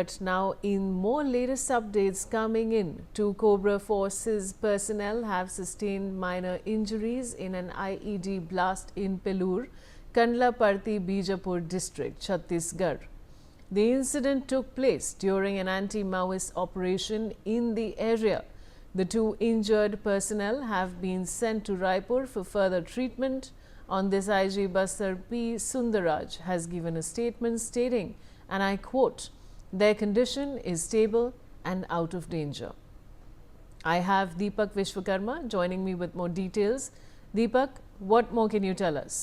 But now, in more latest updates coming in, two Cobra Forces personnel have sustained minor injuries in an IED blast in Pelur, Kandlaparti, Bijapur district, Chhattisgarh. The incident took place during an anti-Maoist operation in the area. The two injured personnel have been sent to Raipur for further treatment. On this, IG Bastar P. Sundaraj has given a statement stating, and I quote, "Their condition is stable and out of danger." I have Deepak Vishwakarma joining me with more details. Deepak, what more can you tell us?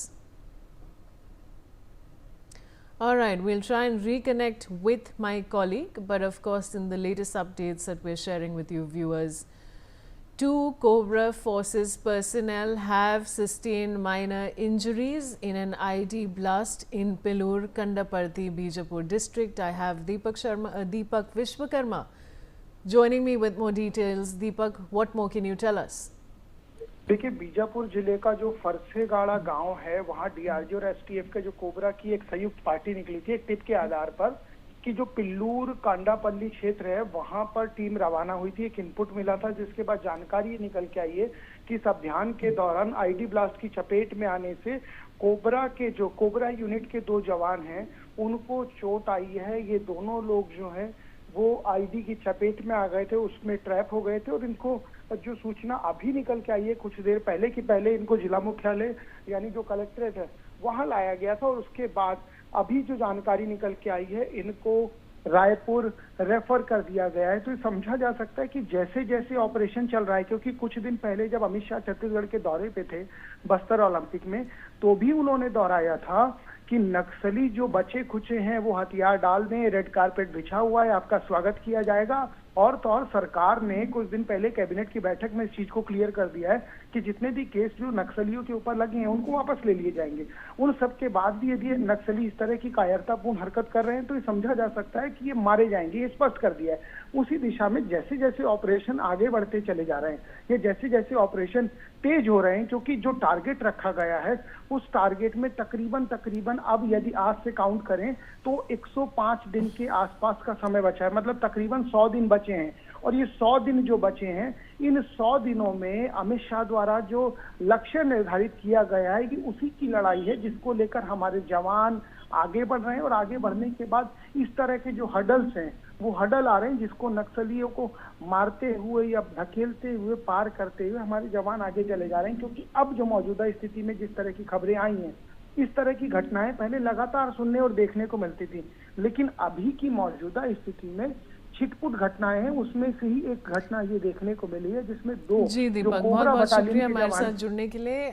All right, we'll try and reconnect with my colleague, but of course, in the latest updates that we're sharing with you viewers, two Cobra Forces personnel have sustained minor injuries in an IED blast in Pelur, Kandlaparti, Bijapur district. I have Deepak Vishwakarma joining me with more details. Deepak, what more can you tell us? देखिए, बीजापुर जिले का जो फरसेगाड़ा गांव है, वहां DRG और STF के जो कोबरा की एक संयुक्त पार्टी निकली थी एक टिप के आधार पर कि जो पिल्लूर कांडापल्ली क्षेत्र है वहां पर टीम रवाना हुई थी। एक इनपुट मिला था जिसके बाद जानकारी निकल के आई है कि इस अभियान के दौरान आईडी ब्लास्ट की चपेट में आने से कोबरा यूनिट के दो जवान हैं उनको चोट आई है। ये दोनों लोग जो हैं वो आईडी की चपेट में आ गए थे, उसमें ट्रैप हो गए थे और इनको जो सूचना अभी निकल के आई है कुछ देर पहले कि पहले इनको जिला मुख्यालय यानी जो कलेक्ट्रेट है वहां लाया गया था और उसके बाद अभी जो जानकारी निकल के आई है इनको रायपुर रेफर कर दिया गया है। तो ये समझा जा सकता है कि जैसे जैसे ऑपरेशन चल रहा है, क्योंकि कुछ दिन पहले जब अमित शाह छत्तीसगढ़ के दौरे पे थे बस्तर ओलंपिक में, तो भी उन्होंने दोहराया था कि नक्सली जो बचे खुचे हैं वो हथियार डाल दें, रेड कारपेट बिछा हुआ है, आपका स्वागत किया जाएगा। और तो और सरकार ने कुछ दिन पहले कैबिनेट की बैठक में इस चीज को क्लियर कर दिया है कि जितने भी केस जो नक्सलियों के ऊपर लगे हैं उनको वापस ले लिए जाएंगे। उन सब के बाद भी यदि नक्सली इस तरह की कायरतापूर्ण हरकत कर रहे हैं तो ये समझा जा सकता है कि ये मारे जाएंगे, ये स्पष्ट कर दिया है। उसी दिशा में जैसे जैसे ऑपरेशन आगे बढ़ते चले जा रहे हैं, ये जैसे जैसे ऑपरेशन तेज हो रहे हैं, क्योंकि जो टारगेट रखा गया है उस टारगेट में तकरीबन अब यदि आज से काउंट करें तो 105 दिन के आसपास का समय बचा है, मतलब तकरीबन 100 दिन बचे हैं। और ये 100 दिन जो बचे हैं, इन 100 दिनों में अमित शाह द्वारा जो लक्ष्य निर्धारित किया गया है कि उसी की लड़ाई है जिसको लेकर हमारे जवान आगे बढ़ रहे हैं। और आगे बढ़ने के बाद इस तरह के जो हडल्स हैं वो हडल आ रहे हैं जिसको नक्सलियों को मारते हुए या धकेलते हुए पार करते हुए हमारे जवान आगे चले जा रहे हैं। क्योंकि अब जो मौजूदा स्थिति में जिस तरह की खबरें आई हैं, इस तरह की घटनाएं पहले लगातार सुनने और देखने को मिलती थी, लेकिन अभी की मौजूदा स्थिति में छिटपुट घटनाएं हैं, उसमें से ही एक घटना ये देखने को मिली है जिसमें दो जी दीपक, बहुत बहुत शुक्रिया हमारे साथ जुड़ने के लिए।